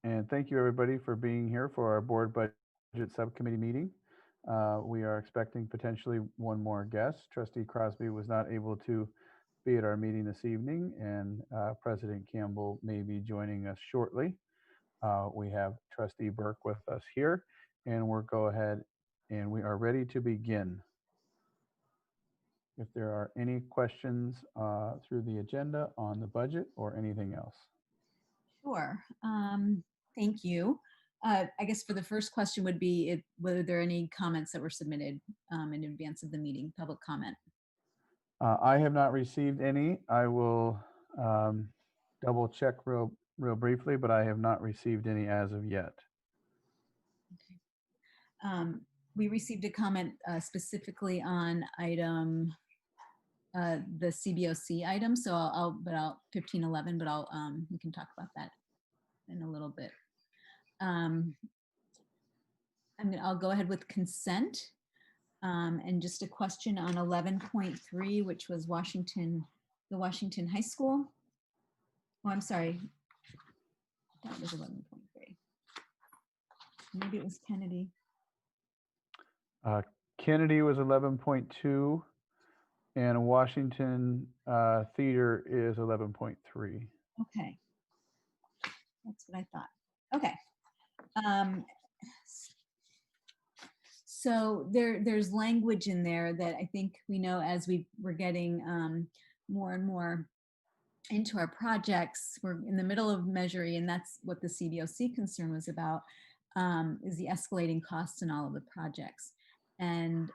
And thank you, everybody, for being here for our board budget subcommittee meeting. We are expecting potentially one more guest. Trustee Crosby was not able to be at our meeting this evening, and President Campbell may be joining us shortly. We have Trustee Burke with us here, and we'll go ahead and we are ready to begin. If there are any questions through the agenda on the budget or anything else. Sure. Thank you. I guess for the first question would be whether there are any comments that were submitted in advance of the meeting, public comment. I have not received any. I will double check real briefly, but I have not received any as of yet. Okay. We received a comment specifically on item the CBOC item, so I'll 1511, but we can talk about that in a little bit. I'll go ahead with consent. And just a question on 11.3, which was the Washington High School. Oh, I'm sorry. That was 11.3. Maybe it was Kennedy. Kennedy was 11.2, and Washington Theater is 11.3. Okay. That's what I thought. Okay. So there's language in there that I think we know as we're getting more and more into our projects. We're in the middle of measuring, and that's what the CBOC concern was about, is the escalating costs in all of the projects. And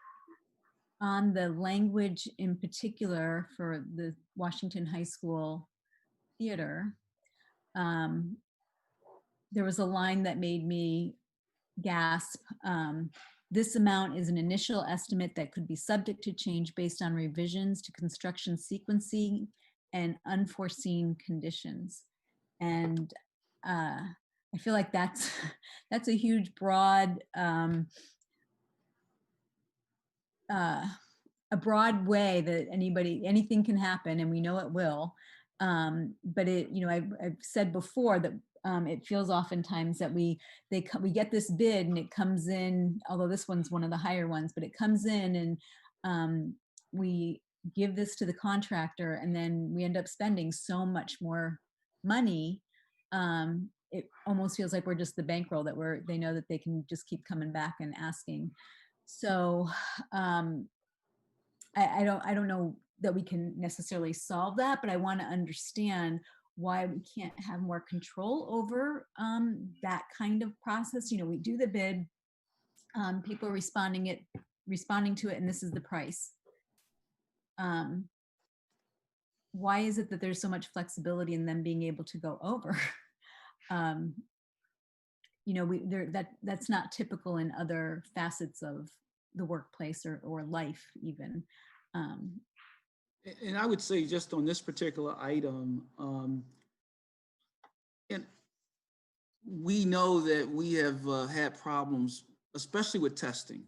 on the language in particular for the Washington High School Theater, there was a line that made me gasp. This amount is an initial estimate that could be subject to change based on revisions to construction sequencing and unforeseen conditions. And I feel like that's a huge, broad, a broad way that anything can happen, and we know it will. But I've said before that it feels oftentimes that we get this bid and it comes in, although this one's one of the higher ones, but it comes in and we give this to the contractor and then we end up spending so much more money. It almost feels like we're just the bankroll that they know that they can just keep coming back and asking. So I don't know that we can necessarily solve that, but I want to understand why we can't have more control over that kind of process. We do the bid, people are responding to it, and this is the price. Why is it that there's so much flexibility in them being able to go over? That's not typical in other facets of the workplace or life even. And I would say just on this particular item, and we know that we have had problems, especially with testing,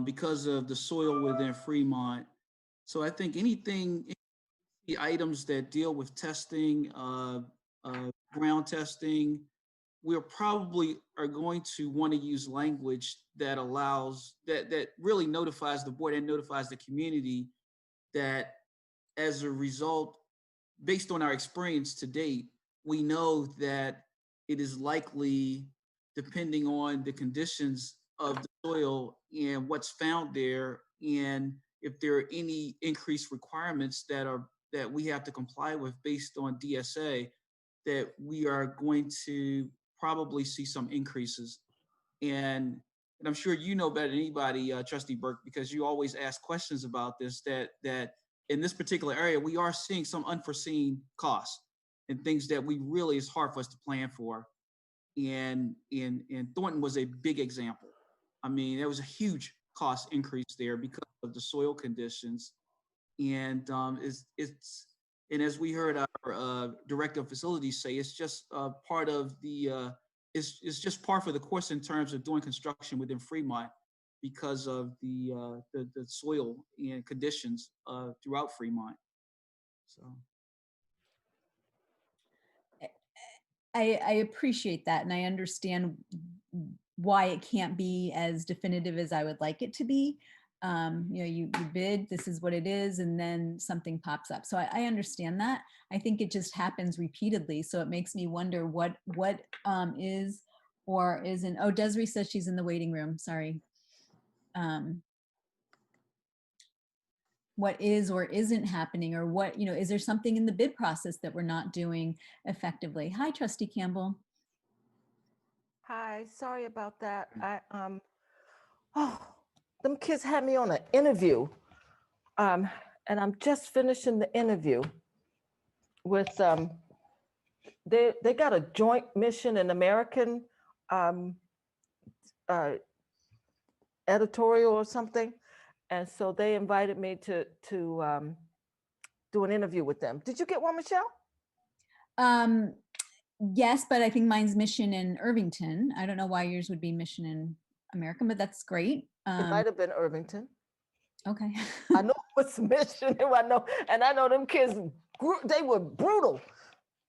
because of the soil within Fremont. So I think the items that deal with testing, ground testing, we're probably are going to want to use language that allows, that really notifies the board and notifies the community that as a result, based on our experience to date, we know that it is likely, depending on the conditions of the soil and what's found there, and if there are any increased requirements that we have to comply with based on DSA, that we are going to probably see some increases. And I'm sure you know better than anybody, Trustee Burke, because you always ask questions about this, that in this particular area, we are seeing some unforeseen costs and things that it's hard for us to plan for. And Thornton was a big example. I mean, there was a huge cost increase there because of the soil conditions. And and as we heard our director of facilities say, it's just part of the, it's just par for the course in terms of doing construction within Fremont because of the soil and conditions throughout Fremont. So I appreciate that, and I understand why it can't be as definitive as I would like it to be. You know, you bid, this is what it is, and then something pops up. So I understand that. I think it just happens repeatedly. So it makes me wonder what is or isn't. Oh, Desiree says she's in the waiting room. Sorry. What is or isn't happening, or what, you know, is there something in the bid process that we're not doing effectively? Hi, Trustee Campbell. Hi, sorry about that. Oh, them kids had me on an interview. And I'm just finishing the interview with, they got a joint mission in American editorial or something. And so they invited me to do an interview with them. Did you get one, Michelle? Yes, but I think mine's mission in Irvington. I don't know why yours would be mission in American, but that's great. It might have been Irvington. Okay. I know what's mission. And I know them kids, they were brutal.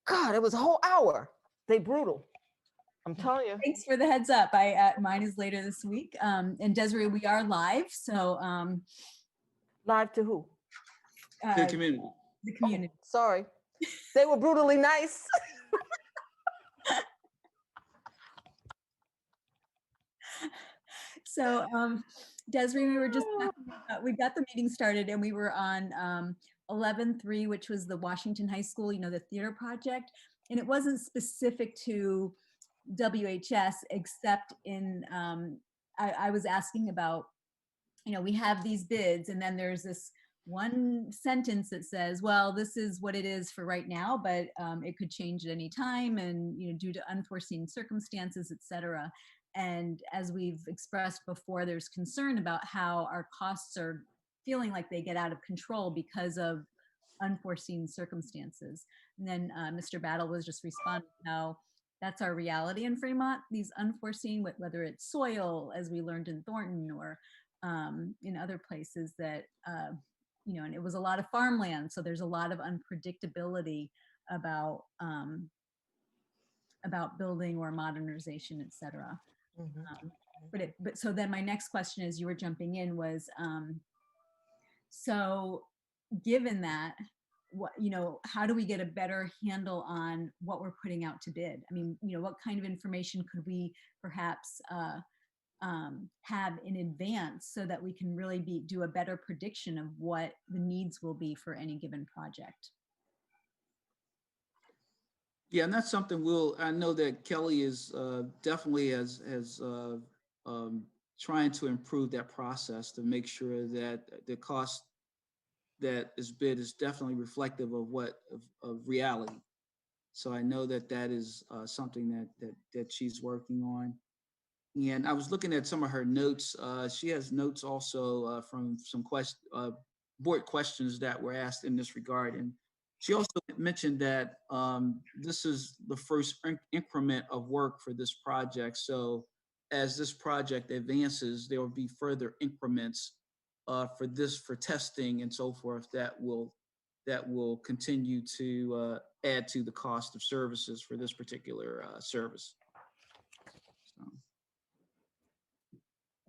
God, it was a whole hour. They brutal. I'm telling you. Thanks for the heads up. Mine is later this week. And Desiree, we are live, so Live to who? The community. the community. Oh, sorry. They were brutally nice. So Desiree, we were just talking about, we got the meeting started and we were on 11-3, which was the Washington High School, you know, the theater project. And it wasn't specific to WHS, except in, I was asking about, you know, we have these bids and then there's this one sentence that says, well, this is what it is for right now, but it could change at any time, and, you know, due to unforeseen circumstances, et cetera. And as we've expressed before, there's concern about how our costs are feeling like they get out of control because of unforeseen circumstances. And then Mr. Battle was just responding how that's our reality in Fremont, these unforeseen, whether it's soil, as we learned in Thornton, or in other places that, you know, and it was a lot of farmland. So there's a lot of unpredictability about building or modernization, et cetera. But so then my next question, as you were jumping in, was, so given that, what, you know, how do we get a better handle on what we're putting out to bid? I mean, you know, what kind of information could we perhaps have in advance so that we can really do a better prediction of what the needs will be for any given project? Yeah, and that's something I know that Kelly is definitely trying to improve that process to make sure that the cost that is bid is definitely reflective of of reality. So I know that is something that she's working on. And I was looking at some of her notes. She has notes also from some board questions that were asked in this regard. And she also mentioned that this is the first increment of work for this project. So as this project advances, there will be further increments for testing and so forth that will continue to add to the cost of services for this particular service. So.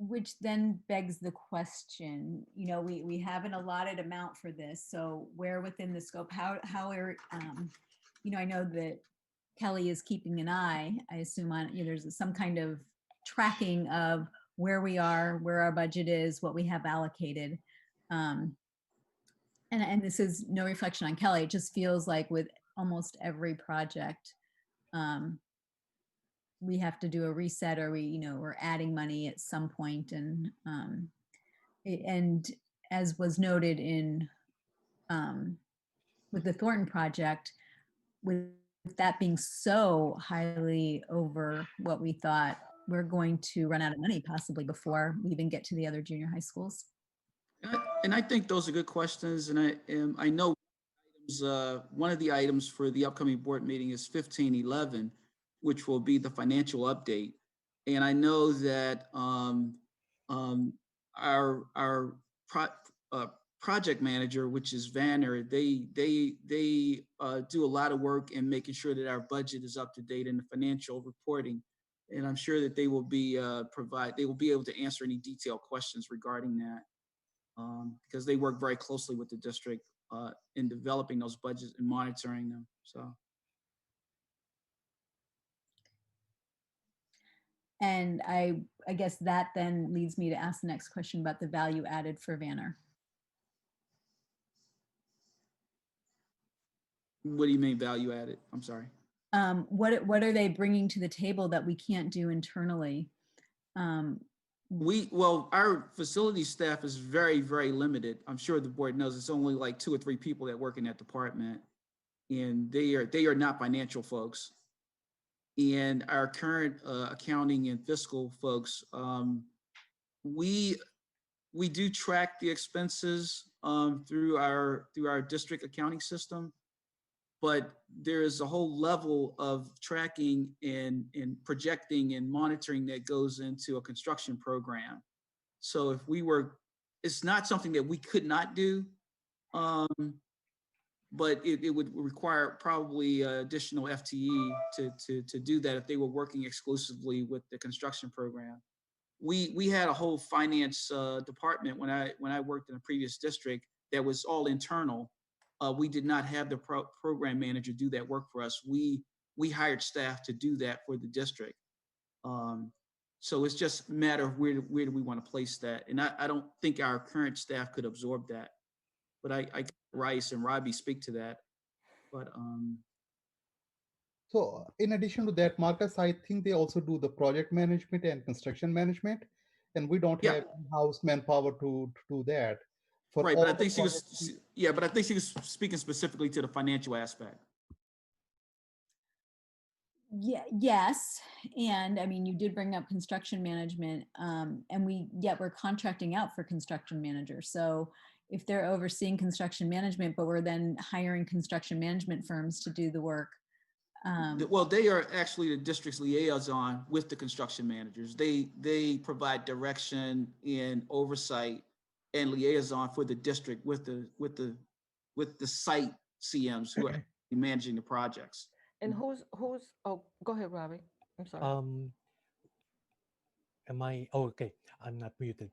Which then begs the question, you know, we have an allotted amount for this, so where within the scope, how are, you know, I know that Kelly is keeping an eye, I assume, on, you know, there's some kind of tracking of where we are, where our budget is, what we have allocated. And this is no reflection on Kelly, it just feels like with almost every project, we have to do a reset, or we're adding money at some point. And as was noted in with the Thornton project, with that being so highly over what we thought, we're going to run out of money possibly before we even get to the other junior high schools. And I think those are good questions. And I know one of the items for the upcoming board meeting is 1511, which will be the financial update. And I know that our project manager, which is Vanner, they do a lot of work in making sure that our budget is up to date in the financial reporting. And I'm sure that they will be able to answer any detailed questions regarding that, because they work very closely with the district in developing those budgets and monitoring them. So. And I guess that then leads me to ask the next question about the value added for Vanner. What do you mean value added? I'm sorry. What are they bringing to the table that we can't do internally? Well, our facility staff is very, very limited. I'm sure the board knows it's only like 2 or 3 people that work in that department, and they are not financial folks. And our current accounting and fiscal folks, we do track the expenses through our district accounting system, but there is a whole level of tracking and projecting and monitoring that goes into a construction program. So it's not something that we could not do, but it would require probably additional FTE to do that if they were working exclusively with the construction program. We had a whole finance department when I worked in a previous district that was all internal. We did not have the program manager do that work for us. We hired staff to do that for the district. So it's just a matter of where do we want to place that. And I don't think our current staff could absorb that. But I Rice and Robbie speak to that. But So in addition to that, Marcus, I think they also do the project management and construction management, and we don't Yeah. have in-house manpower to do that. For right, all but I the think projects- but I think she was speaking specifically to the financial aspect. Yeah, yes. And I mean, you did bring up construction management, and we're contracting out for construction managers. So if they're overseeing construction management, but we're then hiring construction management firms to do the work. Well, they are actually the district's liaison with the construction managers. They provide direction and oversight and liaison for the district with the site CMs who are managing the projects. And oh, go ahead, Robbie. I'm sorry. Okay, I'm not muted.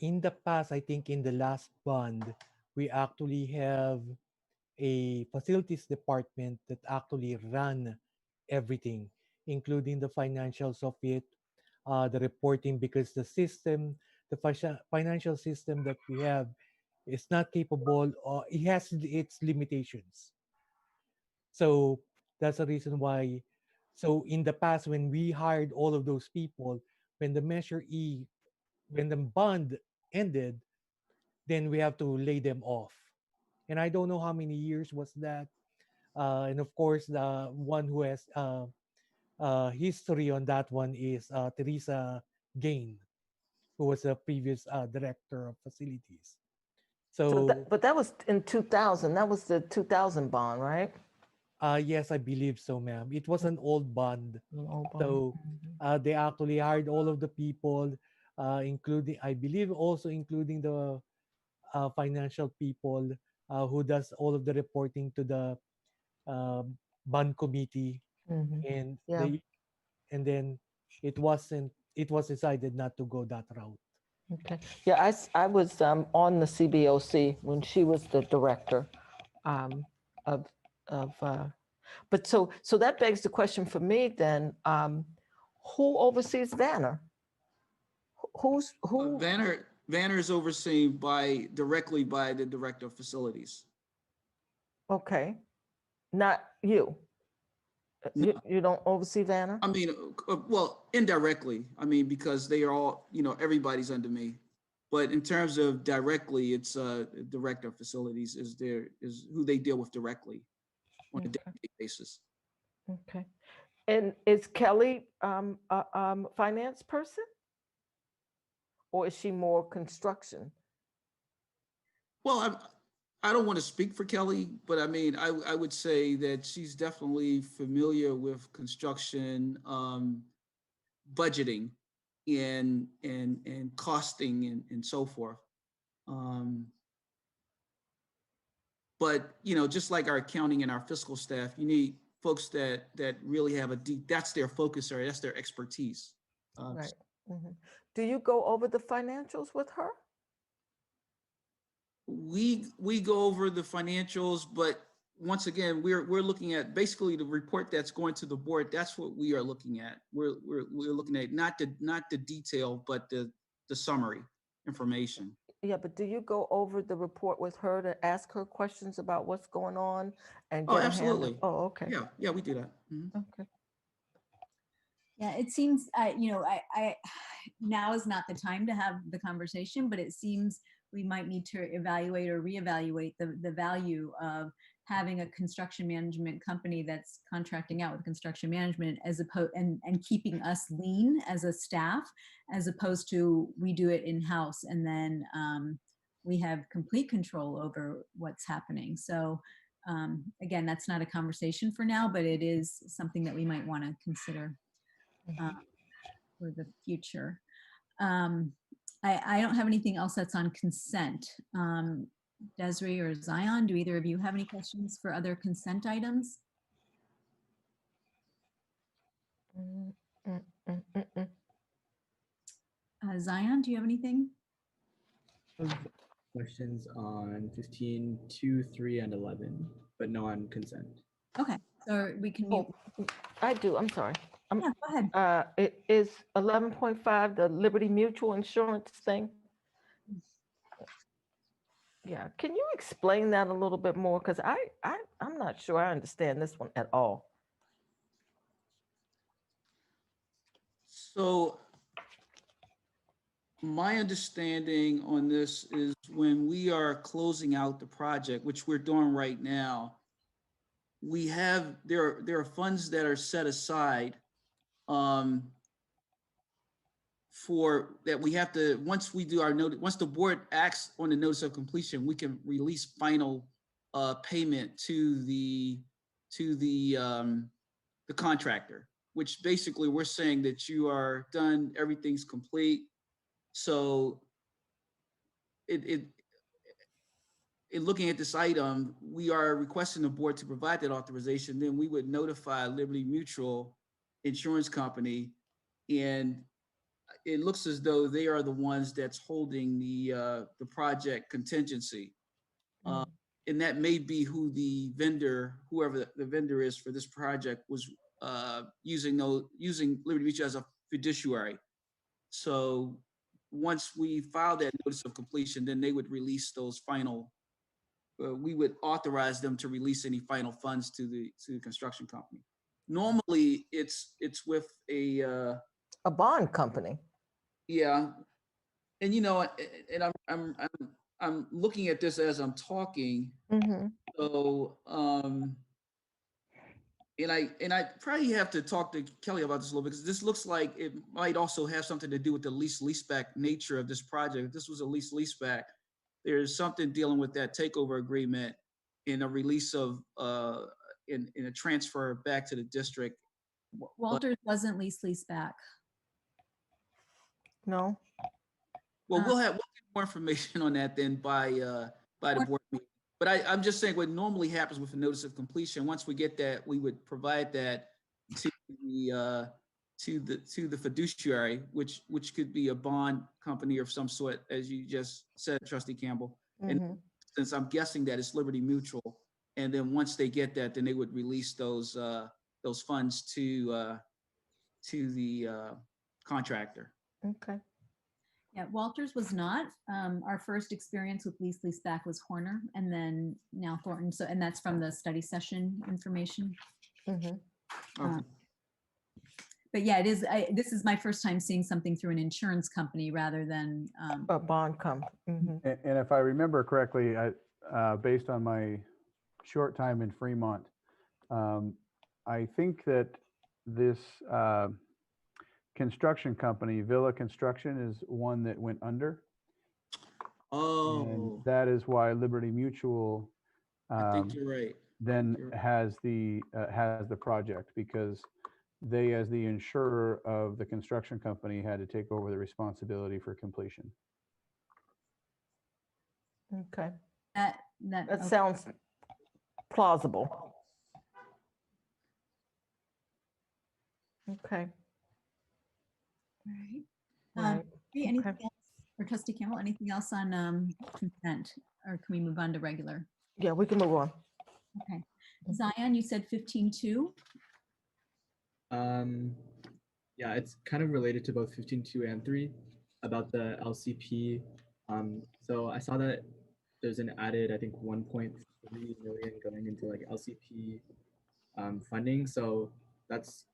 In the past, I think in the last bond, we actually have a facilities department that actually run everything, including the financials of it, the reporting, because the system, the financial system that we have is not capable, or it has its limitations. So that's the reason why. So in the past, when we hired all of those people, when the Measure E, when the bond ended, then we have to lay them off. And I don't know how many years was that. And of course, the one who has history on that one is Teresa Gain, who was a previous director of facilities. But that was in 2000. That was the 2000 bond, right? Yes, I believe so, ma'am. It was an old bond. An old bond. So they actually hired all of the people, including, I believe, also including the financial people who does all of the reporting to the bond committee, and Yeah. then it was decided not to go that route. Okay. Yeah, I was on the CBOC when she was the director but so that begs the question for me then, who oversees Vanner? Who? Vanner is overseen directly by the director of facilities. Okay, not you. No. You don't oversee Vanner? I mean, well, indirectly. I mean, because they are all, everybody's under me. But in terms of directly, it's director of facilities is who they deal with directly on a day-to-day basis. Okay. And is Kelly finance person? Or is she more construction? Well, I don't want to speak for Kelly, but I mean, I would say that she's definitely familiar with construction, budgeting, and costing and so forth. But, you know, just like our accounting and our fiscal staff, you need folks that really have a deep, that's their focus area, that's their expertise. Right. Mhm. Do you go over the financials with her? We go over the financials, but once again, we're looking at basically the report that's going to the board. That's what we are looking at. We're looking at not the detail, but the summary information. Yeah, but do you go over the report with her to ask her questions about what's going on and Oh, get a handle? absolutely. Oh, okay. Yeah, we do that. Mhm. Okay. Yeah, it seems, I now is not the time to have the conversation, but it seems we might need to evaluate or reevaluate the value of having a construction management company that's contracting out with construction management as opposed and keeping us lean as a staff, as opposed to we do it in-house and then we have complete control over what's happening. So again, that's not a conversation for now, but it is something that we might want to consider for the future. I don't have anything else that's on consent. Desiree or Zion, do either of you have any questions for other consent items? Mm, mm, mm, mm, mm. Zion, do you have anything? Questions on 15, 2, 3, and 11, but no on consent. Okay, so we can mute. Oh, I do. I'm sorry. Yeah, go ahead. It is 11.5, the Liberty Mutual Insurance thing. Yeah, can you explain that a little bit more? Because I'm not sure I understand this one at all. So my understanding on this is when we are closing out the project, which we're doing right now, we have, there are funds that are set aside for that we have to, once we do our notice, once the board acts on the notice of completion, we can release final payment to the contractor, which basically we're saying that you are done, everything's complete. So in looking at this item, we are requesting the board to provide that authorization. Then we would notify Liberty Mutual Insurance Company, and it looks as though they are the ones that's holding the project contingency. And that may be who the vendor, whoever the vendor is for this project, was using Liberty Mutual as a fiduciary. So once we file that notice of completion, then they would release those final, we would authorize them to release any final funds to the construction company. Normally, it's with a bond company. Yeah, and you know, and I'm looking at this as I'm talking. So and I probably have to talk to Kelly about this a little bit, because this looks like it might also have something to do with the leaseback nature of this project. If this was a leaseback, there's something dealing with that takeover agreement in a release of in a transfer back to the district. Walters wasn't lease back. No. Well, we'll get more information on that then by the board meeting. But I'm just saying what normally happens with a notice of completion, once we get that, we would provide that to the fiduciary, which could be a bond company of some sort, as you just said, Trustee Campbell. And since I'm guessing that it's Liberty Mutual, and then once they get that, then they would release those funds to the contractor. Okay. Yeah, Walters was not. Our first experience with lease back was Horner, and then now Thornton. So, and that's from the study session information. Okay. But yeah, it is. This is my first time seeing something through an insurance company rather than A bond company. And if I remember correctly, based on my short time in Fremont, I think that this construction company, Villa Construction, is one that went under. And Oh, that is why Liberty Mutual I think you're right. then You're right. has the project, because they, as the insurer of the construction company, had to take over the responsibility for completion. Okay. that That okay. sounds plausible. Okay, Right. right. Bree, anything Okay. else? Or Trustee Campbell, anything else on consent? Or can we move on to regular? Yeah, we can move on. Okay. Zion, you said 15.2. Yeah, it's kind of related to both 15.2 and 3 about the LCP. So I saw that there's an added, I think, 1.3 million going into like LCP funding. So that's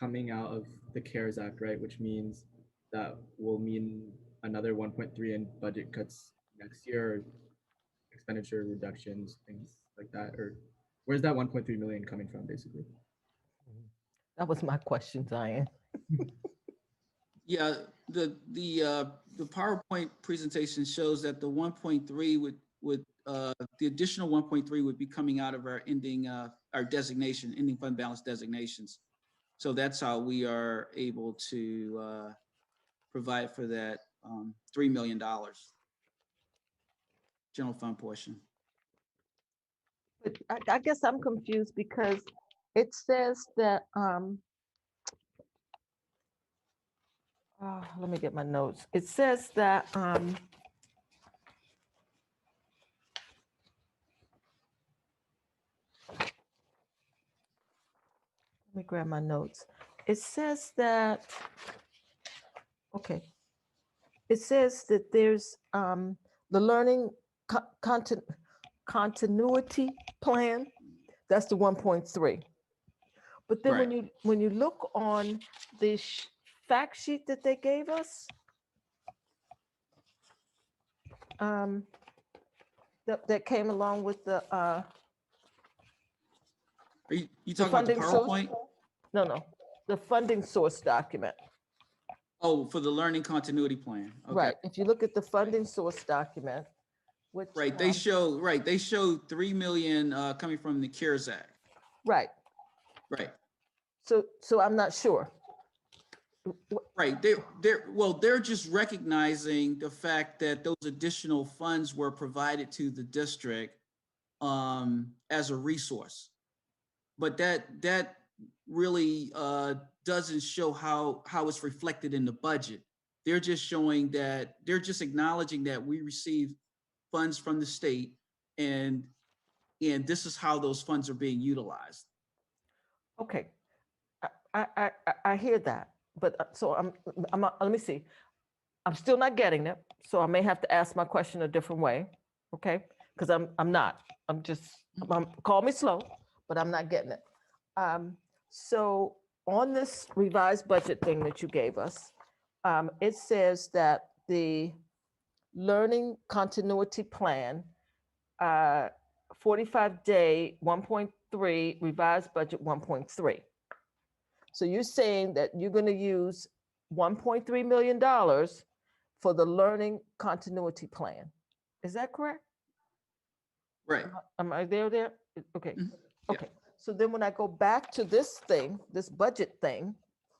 coming out of the CARES Act, right? Which means that will mean another 1.3 in budget cuts next year, or expenditure reductions, things like that. Or where's that 1.3 million coming from, basically? That was my question, Zion. Yeah, the PowerPoint presentation shows that the 1.3 would the additional 1.3 would be coming out of our ending ending fund balance designations. So that's how we are able to provide for that $3 million general fund portion. But I guess I'm confused because it says that, let me get my notes. It says that, let me grab my notes. It says that, okay. It says that there's the learning continuity plan. That's the 1.3. But then Right. when you look on the fact sheet that they gave us, that came along with the Are you talking about the funding source? PowerPoint? No, the funding source document. Oh, for the learning continuity plan. Okay. Right. If you look at the funding source document, which Right. They show 3 million coming from the CARES Act. right. Right. So I'm not sure. Right. They're just recognizing the fact that those additional funds were provided to the district as a resource. But that really doesn't show how it's reflected in the budget. They're just showing that they're just acknowledging that we receive funds from the state, and this is how those funds are being utilized. Okay, I hear that, but so let me see. I'm still not getting it, so I may have to ask my question a different way, okay? Because I'm not. Call me slow, but I'm not getting it. So on this revised budget thing that you gave us, it says that the learning continuity plan, 45-day 1.3, revised budget 1.3. So you're saying that you're going to use $1.3 million for the learning continuity plan. Is that correct? Right. Am I there? Okay. Mhm. Yeah. Okay. So then when I go back to this thing, this budget thing,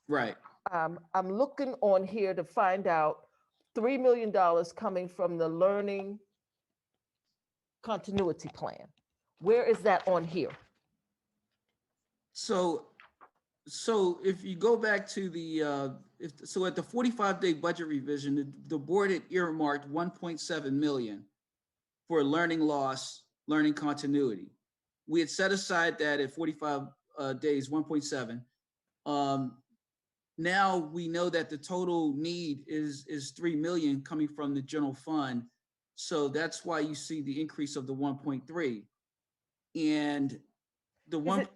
Right. I'm looking on here to find out $3 million coming from the learning continuity plan. Where is that on here? So if you go back to the at the 45-day budget revision, the board had earmarked 1.7 million for learning loss, learning continuity. We had set aside that at 45 days, 1.7. Now we know that the total need is 3 million coming from the general fund. So that's why you see the increase of the 1.3. And the one,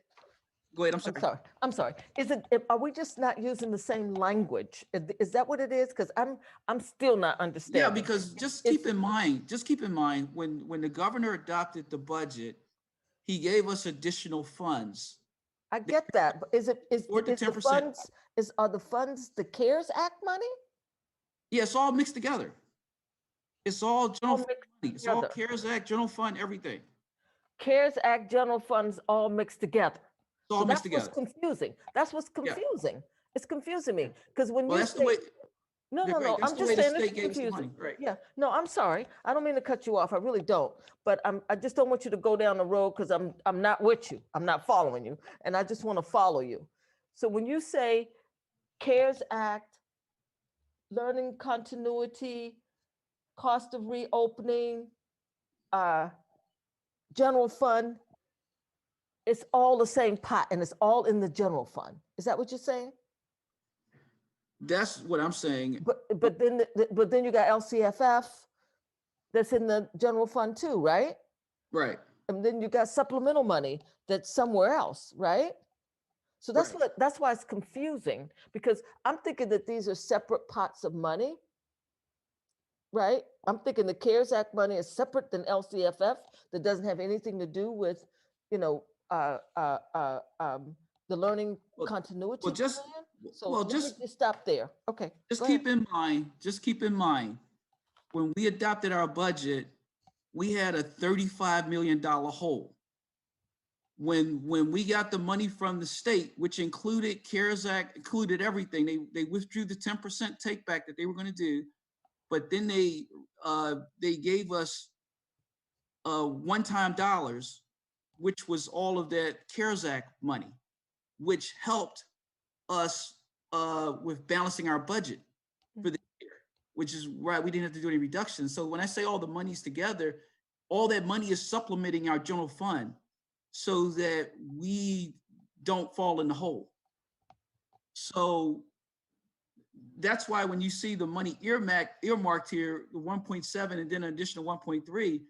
go ahead, I'm sorry. Are we just not using the same language? Is that what it is? Because I'm still not understanding. Yeah, because just keep in mind, when the governor adopted the budget, he gave us additional funds. I get that, but are the funds the CARES Act money? Yeah, it's all mixed together. It's all general fund mixed money. It's all together. CARES Act, general fund, everything. CARES Act general funds all mixed together. It's all mixed That's what's together. confusing. That's what's confusing. It's confusing me because when Well, you that's the way. No, Yeah, no, right, no, that's I'm the way just the saying it's state gave us the confusing. money, right? Yeah, no, I'm sorry. I don't mean to cut you off. I really don't. But I just don't want you to go down the road because I'm not with you. I'm not following you. And I just want to follow you. So when you say CARES Act, learning continuity, cost of reopening, general fund, it's all the same pot and it's all in the general fund. Is that what you're saying? That's what I'm saying. But then you got LCFF that's in the general fund too, right? Right, And then you got supplemental money that's somewhere else, right? So Right. that's why it's confusing because I'm thinking that these are separate pots of money, right? I'm thinking the CARES Act money is separate than LCFF that doesn't have anything to do with, you know, the learning Well- continuity well, just- plan. So well, let me just- just stop there. Okay. just go ahead. keep in mind, when we adopted our budget, we had a $35 million hole. When we got the money from the state, which included CARES Act, included everything, they withdrew the 10% take back that they were going to do, but then they gave us one-time dollars, which was all of that CARES Act money, which helped us with balancing our budget for the year, which is right. We didn't have to do any reductions. So when I say all the money's together, all that money is supplementing our general fund so that we don't fall in the hole. So that's why when you see the money earmarked here, the 1.7 and then an additional 1.3,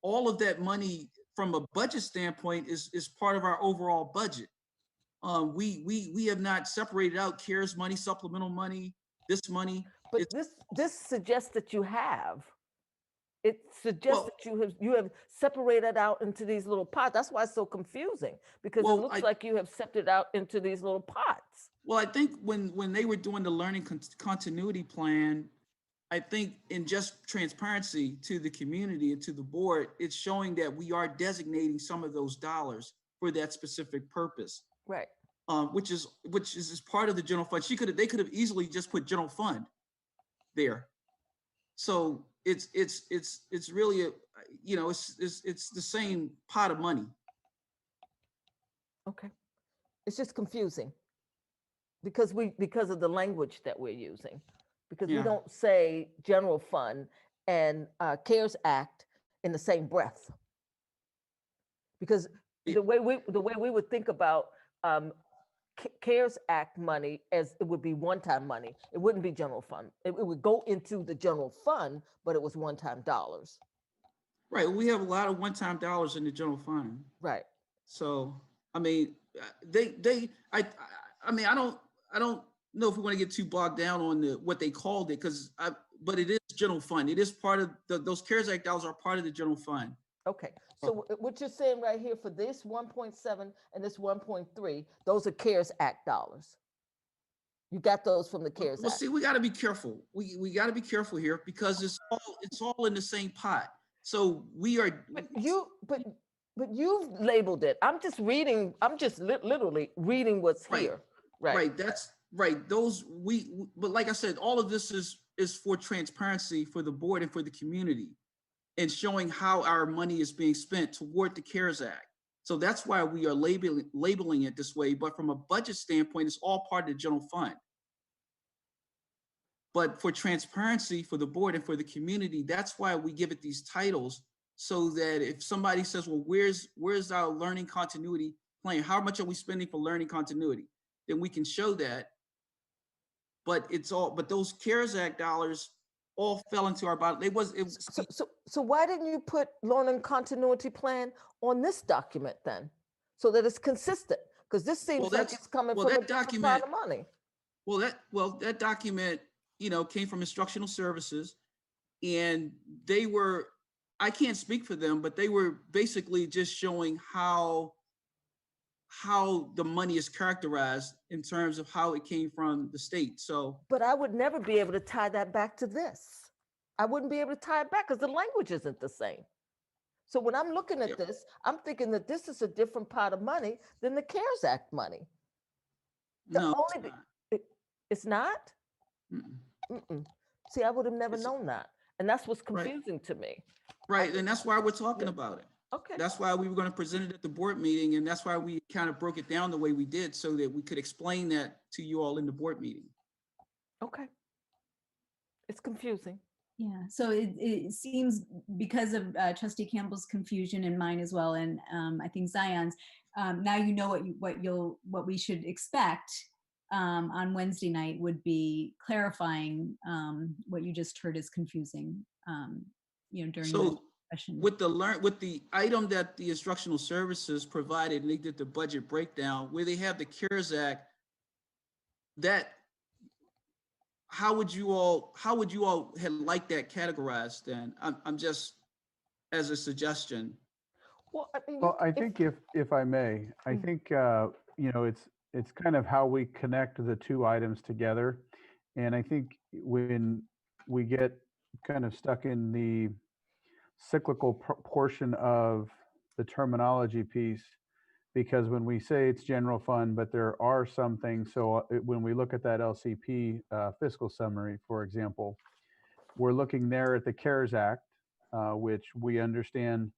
all of that money from a budget standpoint is part of our overall budget. We have not separated out CARES money, supplemental money, this money. But It's- this suggests that you have. It suggests Well- that you have separated out into these little pots. That's why it's so confusing because it Well, looks like you have separated out into these little pots. Well, I think when they were doing the learning continuity plan, I think in just transparency to the community and to the board, it's showing that we are designating some of those dollars for that specific purpose. Right. Which is part of the general fund. They could have easily just put general fund there. So it's really it's the same pot of money. Okay. It's just confusing because of the language that we're using, because we Yeah. don't say general fund and CARES Act in the same breath. Because It- the way we would think about CARES Act money as it would be one-time money. It wouldn't be general fund. It would go into the general fund, but it was one-time dollars. Right. We have a lot of one-time dollars in the general fund. Right. So, I mean, I mean, I don't know if we want to get too bogged down on what they called it, but it is general fund. It is part of those CARES Act dollars are part of the general fund. Okay. So what you're saying right here for this 1.7 and this 1.3, those are CARES Act dollars. You got those from the CARES Well, Act. see, we got to be careful. We got to be careful here because it's all in the same pot. So we are. But you've labeled it. I'm just reading. I'm just literally reading what's Right. here. Right. Right. That's right. But like I said, all of this is for transparency for the board and for the community and showing how our money is being spent toward the CARES Act. So that's why we are labeling it this way. But from a budget standpoint, it's all part of the general fund. But for transparency for the board and for the community, that's why we give it these titles so that if somebody says, well, where's our learning continuity plan? How much are we spending for learning continuity? Then we can show that. But those CARES Act dollars all fell into our bottom. So why didn't you put learning continuity plan on this document then, so that it's consistent? Because this seems like it's coming from a different pot of money. Well, that document, came from instructional services, and I can't speak for them, but they were basically just showing how the money is characterized in terms of how it came from the state. So, but I would never be able to tie that back to this. I wouldn't be able to tie it back because the language isn't the same. So when I'm looking at this, I'm thinking that this is a different pot of money than the CARES Act money. no, It's not? Mm-mm. mm-mm. See, I would have never It's- known that. And that's what's Right. confusing to me. Right, and that's why we're talking Yeah. about it. Okay, That's why we were going to present it at the board meeting, and that's why we kind of broke it down the way we did, so that we could explain that to you all in the board meeting. okay. It's confusing. Yeah, so it seems because of Trustee Campbell's confusion and mine as well, and I think Zion's, now you know what we should expect on Wednesday night would be clarifying what you just heard is confusing, during the So session. with the item that the instructional services provided, and they did the budget breakdown, where they have the CARES Act, that, how would you all have liked that categorized then? I'm just, as a suggestion. Well, I mean, Well, I think if I may, I Mm. think, it's kind of how we connect the two items together. And I think when we get kind of stuck in the cyclical portion of the terminology piece, because when we say it's general fund, but there are some things, so when we look at that LCP fiscal summary, for example, we're looking there at the CARES Act, which we understand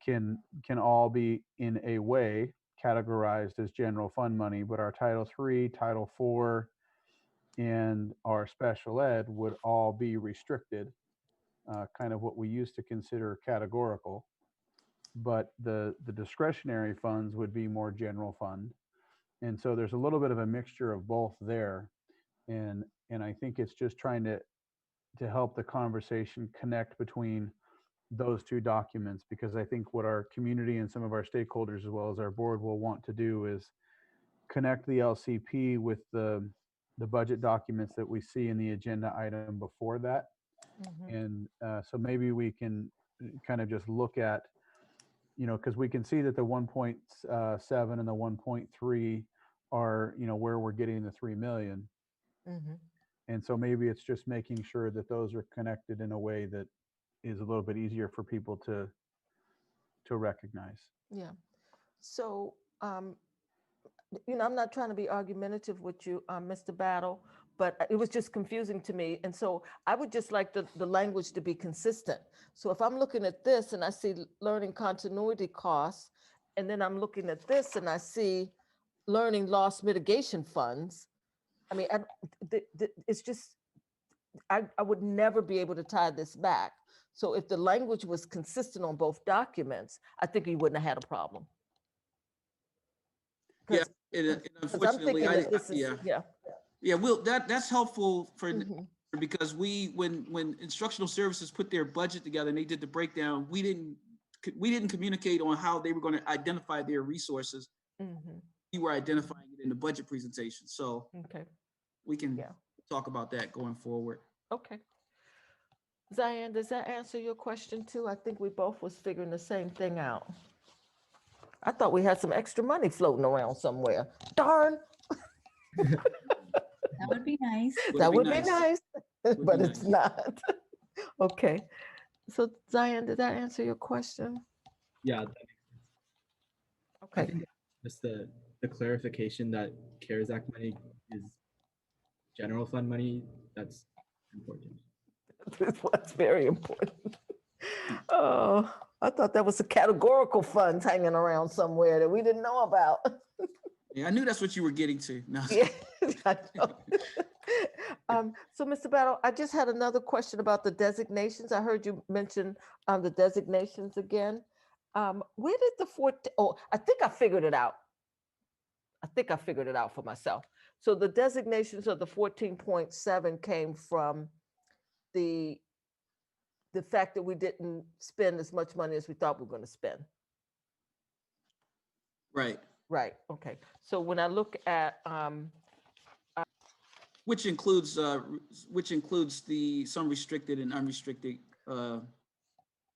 can all be in a way categorized as general fund money, but our Title III, Title IV, and our special ed would all be restricted, kind of what we used to consider categorical. But the discretionary funds would be more general fund. And so there's a little bit of a mixture of both there. And I think it's just trying to help the conversation connect between those two documents, because I think what our community and some of our stakeholders as well as our board will want to do is connect the LCP with the budget documents that we see in the agenda item before that. Mhm. And so maybe we can kind of just look at, because we can see that the 1.7 and the 1.3 are, where we're getting the 3 million. Mhm. And so maybe it's just making sure that those are connected in a way that is a little bit easier for people to recognize. Yeah. So, I'm not trying to be argumentative with you, Mr. Battle, but it was just confusing to me. And so I would just like the language to be consistent. So if I'm looking at this and I see learning continuity costs, and then I'm looking at this and I see learning loss mitigation funds, I mean, it's just, I would never be able to tie this back. So if the language was consistent on both documents, I think you wouldn't have had a problem. Yeah, 'Cause- and 'cause I'm unfortunately, thinking that this is, yeah. yeah. Yeah, well, that's helpful for, Mhm. because when instructional services put their budget together and they did the breakdown, we didn't communicate on how they were going to identify their resources. Mhm. We were identifying it in the budget presentation, so Okay, we can Yeah. talk about that going forward. okay. Zion, does that answer your question too? I think we both was figuring the same thing out. I thought we had some extra money floating around somewhere. Darn, That would be nice. that would be nice, Would but be it's nice. not. Okay, so Zion, did that answer your question? Yeah, that makes sense. I Okay, think just the clarification that CARES Act money is general fund money, that's important. this was very important. Oh, I thought that was the categorical funds hanging around somewhere that we didn't know about. Yeah, I knew that's what you were getting to. No, Yeah, I know. So Mr. Battle, I just had another question about the designations. I heard you mention the designations again. Where did the I think I figured it out. I think I figured it out for myself. So the designations of the 14.7 came from the fact that we didn't spend as much money as we thought we were going to spend. right. Right, okay. So when I look at, Which includes some restricted and unrestricted,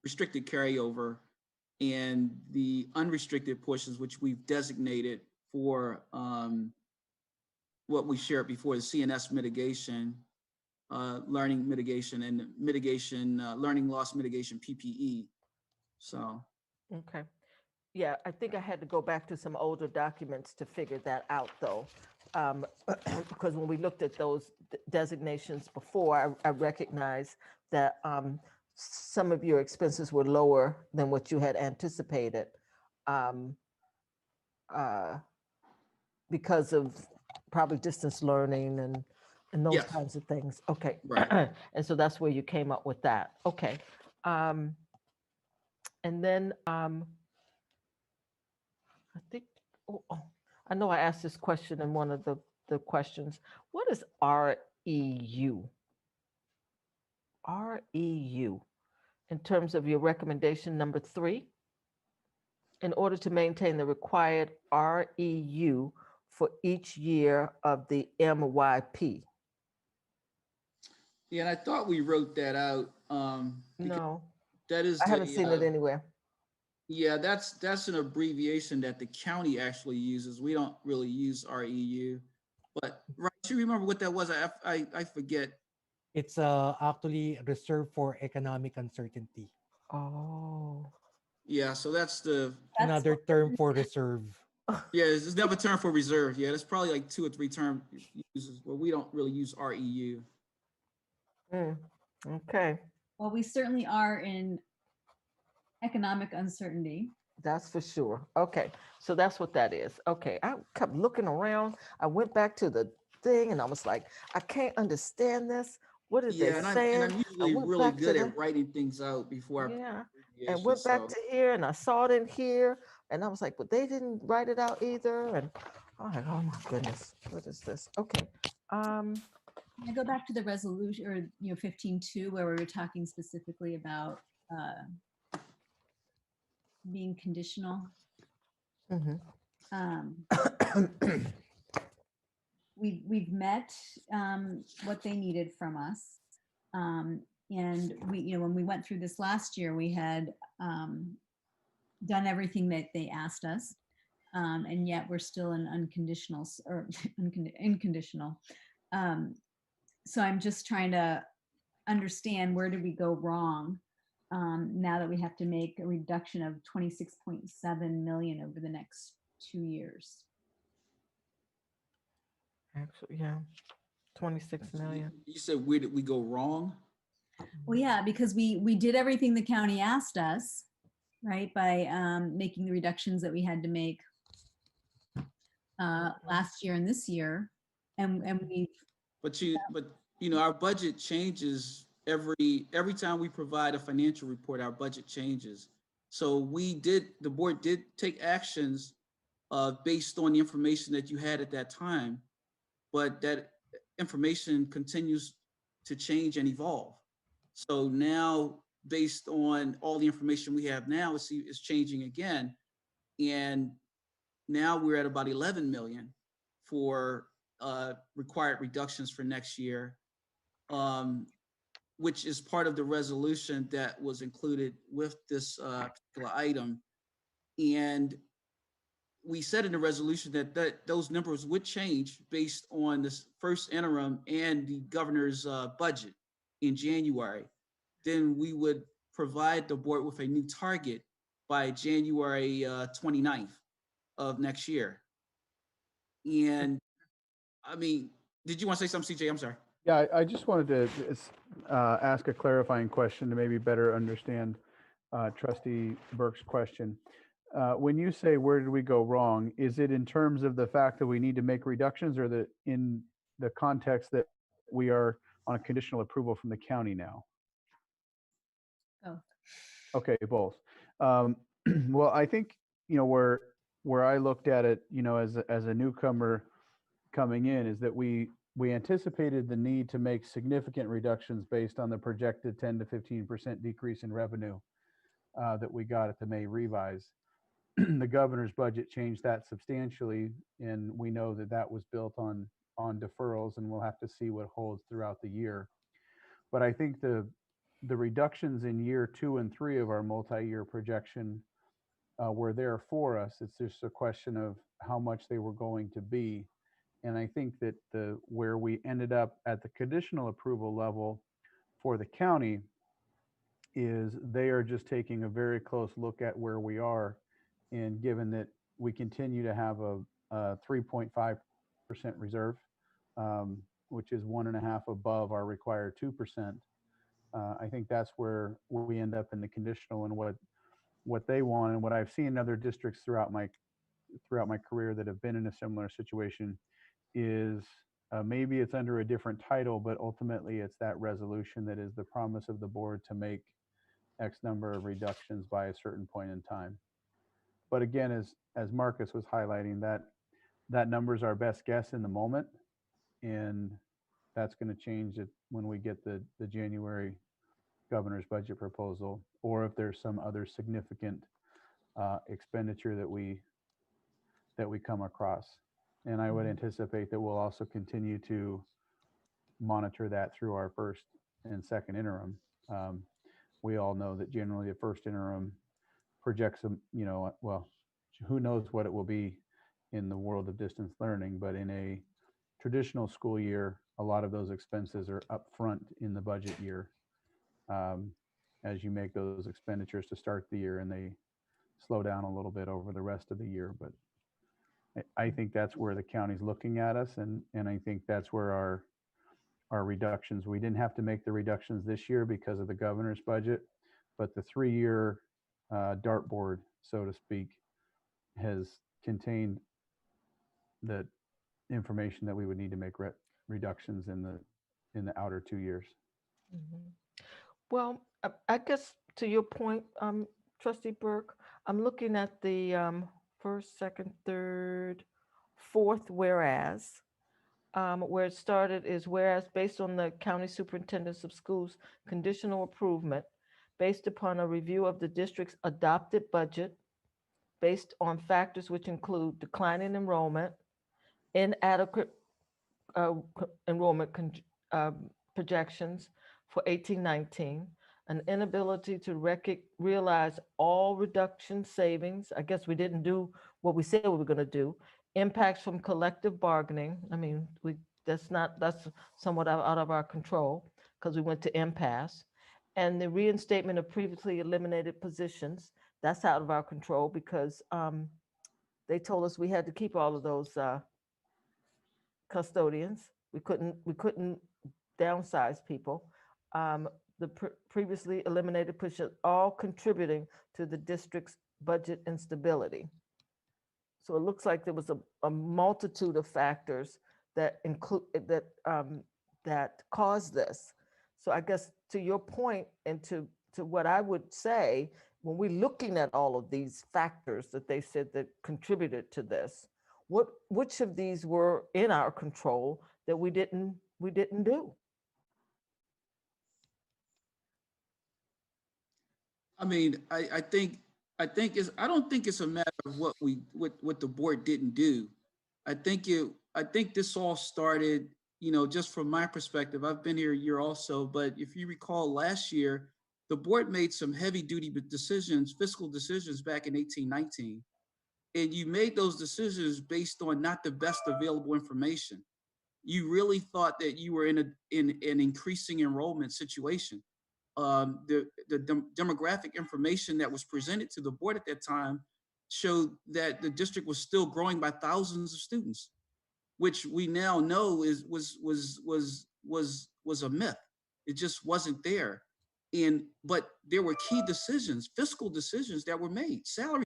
restricted carryover, and the unrestricted portions, which we've designated for what we shared before, the CNS mitigation, learning mitigation, and mitigation, learning loss mitigation, PPE. So, okay. Yeah, I think I had to go back to some older documents to figure that out, though. Because when we looked at those designations before, I recognize that some of your expenses were lower than what you had anticipated um, uh, because of probably distance learning and those Yes. kinds of things. Okay. Right. And so that's where you came up with that. Okay. And then I think, I know I asked this question in one of the questions. What is REU? REU, in terms of your recommendation number 3, in order to maintain the required REU for each year of the MYP. Yeah, and I thought we wrote that out. Because No, that is I haven't seen it anywhere. Yeah, that's an abbreviation that the county actually uses. We don't really use REU. But right, you remember what that was? I forget. It's actually reserved for economic uncertainty. Oh. Yeah, so that's the That's Another what- term for reserve. yeah. It's never term for reserve. Yeah, there's probably like 2 or 3 term uses where we don't really use REU. Okay, Well, we certainly are in economic uncertainty. that's for sure. Okay, so that's what that is. Okay, I kept looking around. I went back to the thing and I was like, I can't understand this. What is they Yeah, and saying? I'm usually went really back to good the- at writing things out before I Yeah, abbreviations, and went back so- to here and I saw it in here and I was like, but they didn't write it out either. And I'm like, oh my goodness, what is this? Okay. I go back to the resolution or, 15.2 where we were talking specifically about being conditional. Mhm. Um, we've met what they needed from us. And we, when we went through this last year, we had done everything that they asked us. And yet we're still in unconditional or unconditional. So I'm just trying to understand, where did we go wrong now that we have to make a reduction of 26.7 million over the next 2 years? Actually, yeah, 26 million. You said, where did we go wrong? Well, yeah, because we did everything the county asked us, right, by making the reductions that we had to make last year and this year, and we But our budget changes every time we provide a financial report, our budget changes. So the board did take actions based on the information that you had at that time, but that information continues to change and evolve. So now, based on all the information we have now, it's changing again. And now we're at about 11 million for required reductions for next year, which is part of the resolution that was included with this particular item. And we said in the resolution that those numbers would change based on this first interim and the governor's budget in January. Then we would provide the board with a new target by January 29th of next year. And I mean, did you want to say something, CJ? I'm sorry. Yeah, I just wanted to ask a clarifying question to maybe better understand Trustee Burke's question. When you say where did we go wrong, is it in terms of the fact that we need to make reductions, or in the context that we are on a conditional approval from the county now? Both. Okay, both. Well, I think, where I looked at it, as a newcomer coming in, is that we anticipated the need to make significant reductions based on the projected 10 to 15% decrease in revenue that we got at the May revise. The governor's budget changed that substantially, and we know that was built on deferrals, and we'll have to see what holds throughout the year. But I think the reductions in year 2 and 3 of our multi-year projection were there for us. It's just a question of how much they were going to be. And I think that where we ended up at the conditional approval level for the county is they are just taking a very close look at where we are. And given that we continue to have a 3.5% reserve, which is 1.5 above our required 2%. I think that's where we end up in the conditional and what they want, and what I've seen in other districts throughout my career that have been in a similar situation is maybe it's under a different title, but ultimately it's that resolution that is the promise of the board to make X number of reductions by a certain point in time. But again, as Marcus was highlighting, that number is our best guess in the moment, and that's going to change it when we get the January governor's budget proposal, or if there's some other significant expenditure that we come across. And I would anticipate that we'll also continue to monitor that through our first and second interim. We all know that generally the first interim projects well, who knows what it will be in the world of distance learning, but in a traditional school year, a lot of those expenses are upfront in the budget year as you make those expenditures to start the year, and they slow down a little bit over the rest of the year. But I think that's where the county's looking at us, and I think that's where our reductions, we didn't have to make the reductions this year because of the governor's budget, but the 3-year dartboard, so to speak, has contained the information that we would need to make reductions in the outer 2 years. Mhm. Well, I guess to your point, Trustee Burke, I'm looking at the first, second, third, fourth whereas. Where it started is whereas based on the county superintendents of schools conditional improvement based upon a review of the district's adopted budget based on factors which include declining enrollment, inadequate enrollment projections for 18-19, an inability to realize all reduction savings. I guess we didn't do what we said we were going to do. Impacts from collective bargaining. I mean, that's somewhat out of our control because we went to impasse. And the reinstatement of previously eliminated positions. That's out of our control because they told us we had to keep all of those custodians. We couldn't downsize people. The previously eliminated positions, all contributing to the district's budget instability. So it looks like there was a multitude of factors that that caused this. So I guess to your point and to what I would say, when we're looking at all of these factors that they said that contributed to this, which of these were in our control that we didn't do? I mean, I don't think it's a matter of what the board didn't do. I think this all started, just from my perspective. I've been here a year also, but if you recall last year, the board made some heavy duty decisions, fiscal decisions back in 18-19. And you made those decisions based on not the best available information. You really thought that you were in an increasing enrollment situation. The demographic information that was presented to the board at that time showed that the district was still growing by thousands of students, which we now know was a myth. It just wasn't there. But there were key decisions, fiscal decisions that were made, salary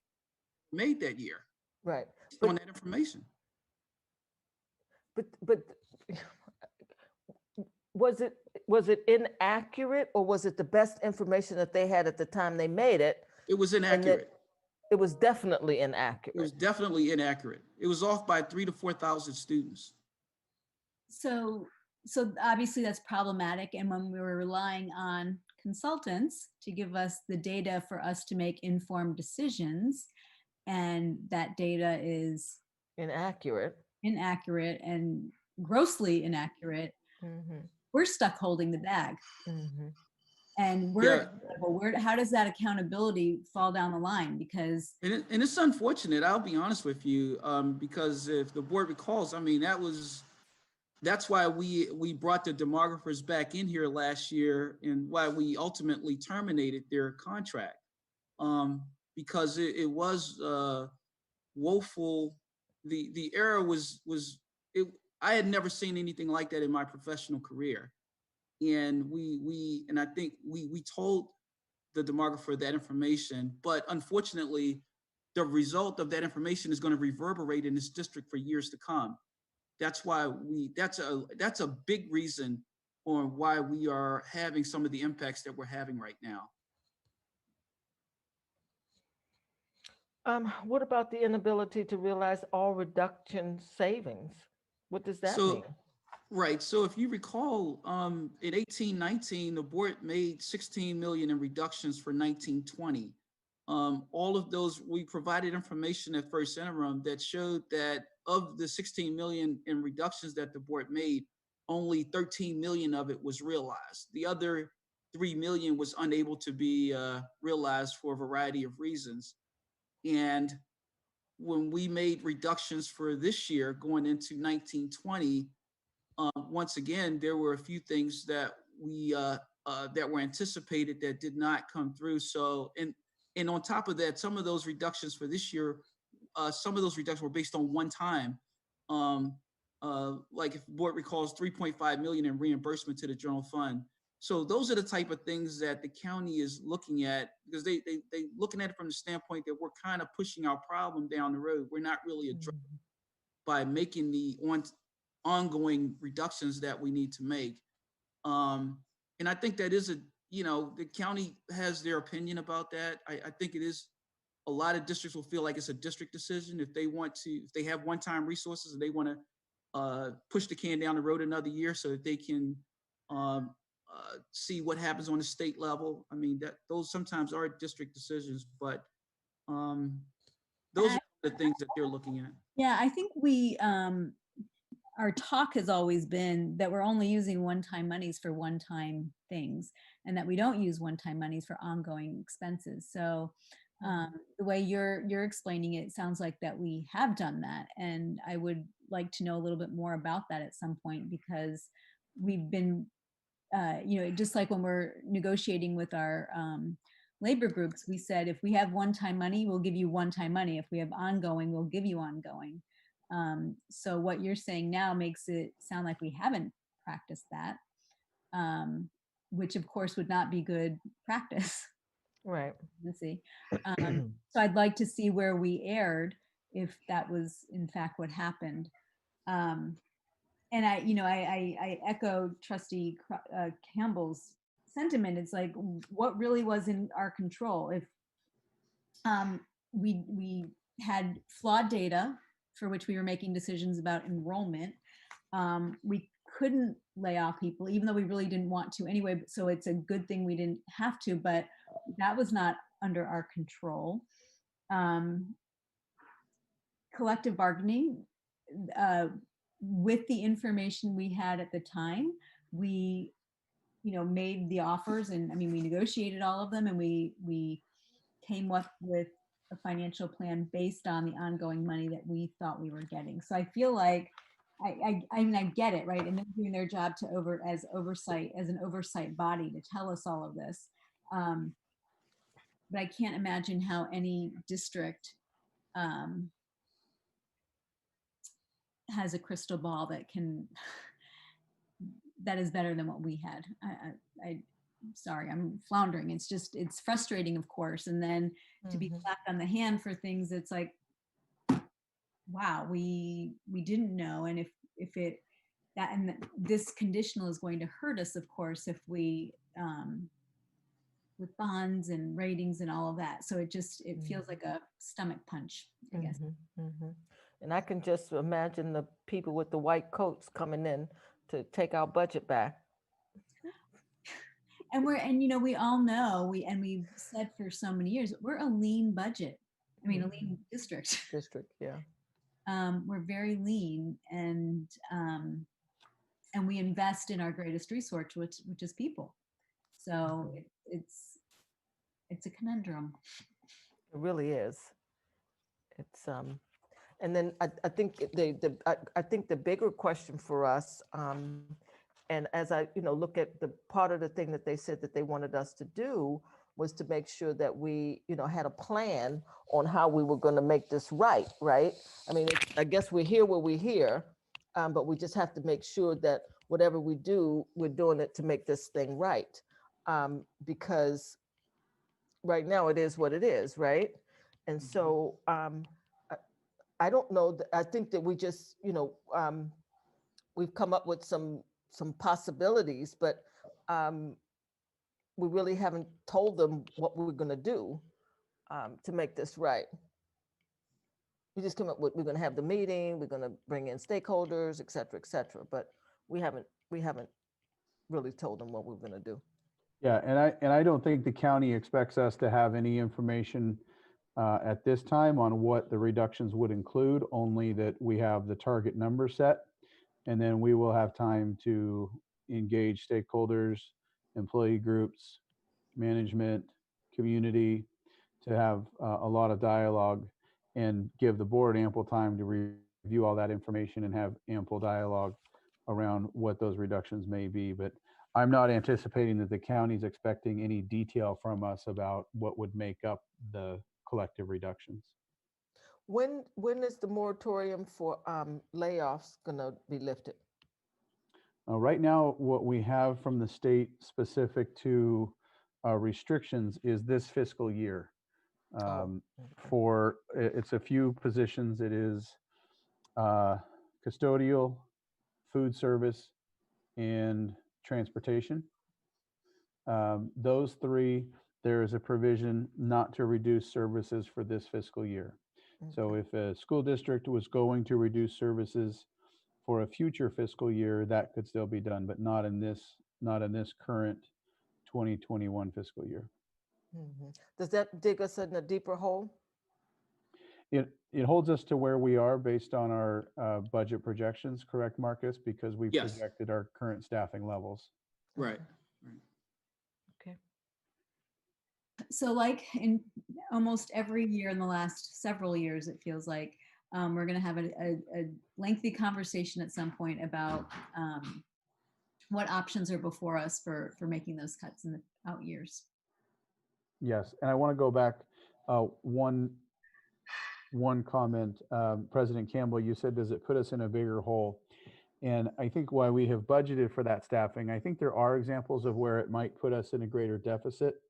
made that year, Right. on that information. But was it inaccurate, or was it the best information that they had at the time they made it? It was inaccurate. It was definitely inaccurate. It was definitely inaccurate. It was off by 3,000 to 4,000 students. So obviously that's problematic. And when we were relying on consultants to give us the data for us to make informed decisions, and that data is inaccurate and grossly inaccurate, we're stuck holding the bag. And how does that accountability fall down the line? Because and it's unfortunate. I'll be honest with you, because if the board recalls, I mean, that's why we brought the demographers back in here last year, and why we ultimately terminated their contract, because it was woeful. The error was I had never seen anything like that in my professional career. And and I think we told the demographer that information, but unfortunately, the result of that information is going to reverberate in this district for years to come. That's why that's a big reason on why we are having some of the impacts that we're having right now. What about the inability to realize all reduction savings? What does that So, mean? right. So if you recall, in 1819, the board made 16 million in reductions for 1920. All of those, we provided information at first interim that showed that of the 16 million in reductions that the board made, only 13 million of it was realized. The other 3 million was unable to be realized for a variety of reasons. And when we made reductions for this year going into 1920, once again, there were a few things that that were anticipated that did not come through. So, and on top of that, some of those reductions for this year, some of those reductions were based on one time. Like if the board recalls, 3.5 million in reimbursement to the general fund. So those are the type of things that the county is looking at, because they looking at it from the standpoint that we're kind of pushing our problem down the road. We're not really addressing by making the ongoing reductions that we need to make. And I think that is the county has their opinion about that. I think it is, a lot of districts will feel like it's a district decision if they have one-time resources and they want to push the can down the road another year so that they can see what happens on the state level. I mean, those sometimes are district decisions, but those are the things that they're looking at. Yeah, I think our talk has always been that we're only using one-time monies for one-time things, and that we don't use one-time monies for ongoing expenses. So the way you're explaining it, sounds like that we have done that. And I would like to know a little bit more about that at some point, because we've been, just like when we're negotiating with our labor groups, we said, if we have one-time money, we'll give you one-time money. If we have ongoing, we'll give you ongoing. So what you're saying now makes it sound like we haven't practiced that, which of course would not be good practice. Right. Let's see. So I'd like to see where we erred, if that was in fact what happened. And I echo Trustee Campbell's sentiment. It's like, what really was in our control? If we had flawed data for which we were making decisions about enrollment, we couldn't lay off people, even though we really didn't want to anyway. So it's a good thing we didn't have to, but that was not under our control. Collective bargaining, with the information we had at the time, we made the offers, and I mean, we negotiated all of them, and we came up with a financial plan based on the ongoing money that we thought we were getting. So I feel like I mean, I get it, right? And they're doing their job as an oversight body to tell us all of this. But I can't imagine how any district has a crystal ball that is better than what we had. I'm sorry, I'm floundering. It's frustrating, of course. And then to be slapped on the hand for things, it's like, wow, we didn't know. And this conditional is going to hurt us, of course, if we, with bonds and ratings and all of that. So it feels like a stomach punch, I guess. And I can just imagine the people with the white coats coming in to take our budget back. And we all know, we've said for so many years, we're a lean budget. I mean, a lean district. Yeah. We're very lean, and we invest in our greatest resource, which is people. So it's a conundrum. It really is. It's and then I think I think the bigger question for us, and as I look at the part of the thing that they said that they wanted us to do, was to make sure that we had a plan on how we were going to make this right. I mean, I guess we're here where we're here, But we just have to make sure that whatever we do, we're doing it to make this thing right. Because right now it is what it is, right? And so I don't know, I think that we just, we've come up with some possibilities, but we really haven't told them what we're gonna do to make this right. We just come up with, we're gonna have the meeting, we're gonna bring in stakeholders, et cetera, but we haven't really told them what we're gonna do. Yeah, and I don't think the county expects us to have any information at this time on what the reductions would include, only that we have the target number set. And then we will have time to engage stakeholders, employee groups, management, community, to have a lot of dialogue and give the board ample time to review all that information and have ample dialogue around what those reductions may be. But I'm not anticipating that the county's expecting any detail from us about what would make up the collective reductions. When is the moratorium for layoffs gonna be lifted? Right now, what we have from the state specific to restrictions is this fiscal year. Okay. For it's a few positions. It is custodial, food service, and transportation. Those three, there is a provision not to reduce services for this fiscal year. So if a school district was going to reduce services for a future fiscal year, that could still be done, but not in this current 2021 fiscal year. Mhm. Does that dig us in a deeper hole? It holds us to where we are based on our budget projections, correct, Marcus? Because we Yes. projected our current staffing levels. Right. Okay. So like in almost every year in the last several years, it feels like we're going to have a lengthy conversation at some point about what options are before us for making those cuts in the out years. Yes, and I want to go back one comment. President Campbell, you said, does it put us in a bigger hole? And I think why we have budgeted for that staffing, I think there are examples of where it might put us in a greater deficit.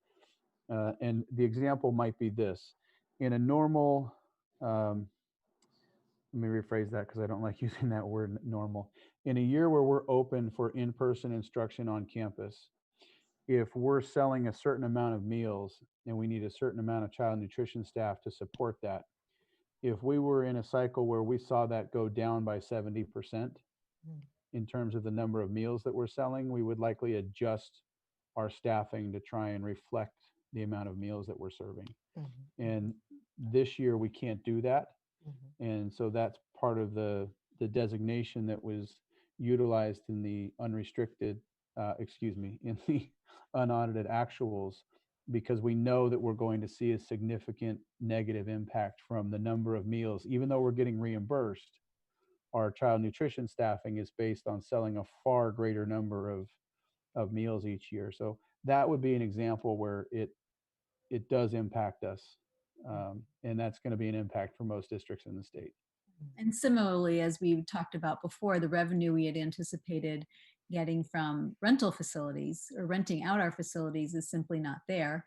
And the example might be this. In a normal, let me rephrase that because I don't like using that word normal. In a year where we're open for in-person instruction on campus, if we're selling a certain amount of meals and we need a certain amount of child nutrition staff to support that, if we were in a cycle where we saw that go down by 70% in terms of the number of meals that we're selling, we would likely adjust our staffing to try and reflect the amount of meals that we're serving. And this year we can't do that. And so that's part of the designation that was utilized in the unrestricted, in the unaudited actuals, because we know that we're going to see a significant negative impact from the number of meals. Even though we're getting reimbursed, our child nutrition staffing is based on selling a far greater number of meals each year. So that would be an example where it does impact us. And that's going to be an impact for most districts in the state. And similarly, as we talked about before, the revenue we had anticipated getting from rental facilities or renting out our facilities is simply not there.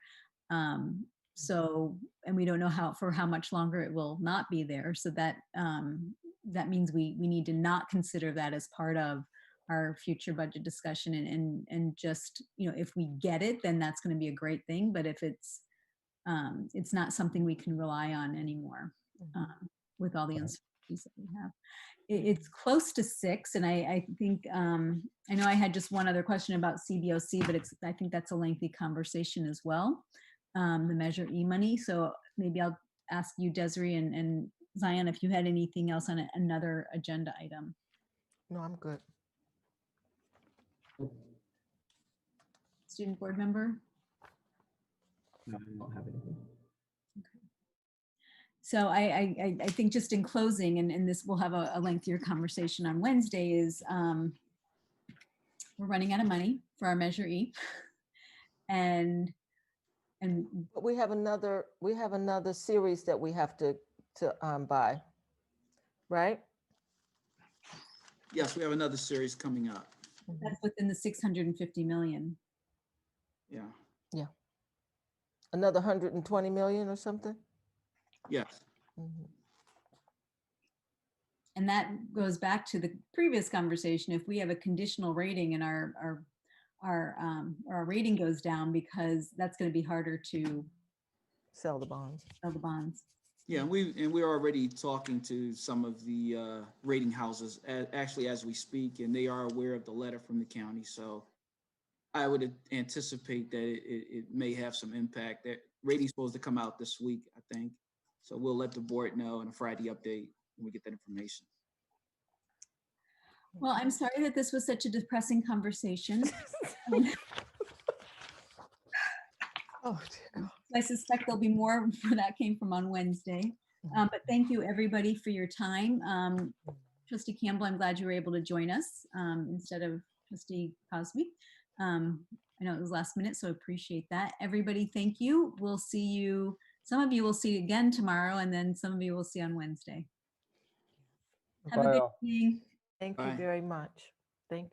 So, and we don't know for how much longer it will not be there. So that that means we need to not consider that as part of our future budget discussion, and just, if we get it, then that's going to be a great thing. But if it's not something we can rely on anymore with all the uncertainties that we have. It's close to 6, and I think I know I had just one other question about CBOC, but I think that's a lengthy conversation as well. The Measure E money. So maybe I'll ask you, Desiree, and Zion, if you had anything else on another agenda item. No, I'm good. Student board member? No, I don't have anything. So I think just in closing, and this will have a lengthier conversation on Wednesday, is we're running out of money for our Measure E. And But we have another series that we have to buy, right? Yes, we have another series coming up. That's within the 650 million. Yeah, Another 120 million or something? yes. Mhm. And that goes back to the previous conversation. If we have a conditional rating and our rating goes down, because that's going to be harder to Sell the bonds. sell the bonds. Yeah, we're already talking to some of the rating houses, actually as we speak, and they are aware of the letter from the county. So I would anticipate that it may have some impact. That rating's supposed to come out this week, I think. So we'll let the board know in a Friday update when we get that information. Well, I'm sorry that this was such a depressing conversation. Oh, dear God. I suspect there'll be more where that came from on Wednesday. But thank you, everybody, for your time. Trustee Campbell, I'm glad you were able to join us instead of Trustee Cosby. I know it was last minute, so appreciate that. Everybody, thank you. We'll see you. Some of you will see again tomorrow, and then some of you will see on Wednesday. Have a Bye good all. evening. Thank you Bye. very much.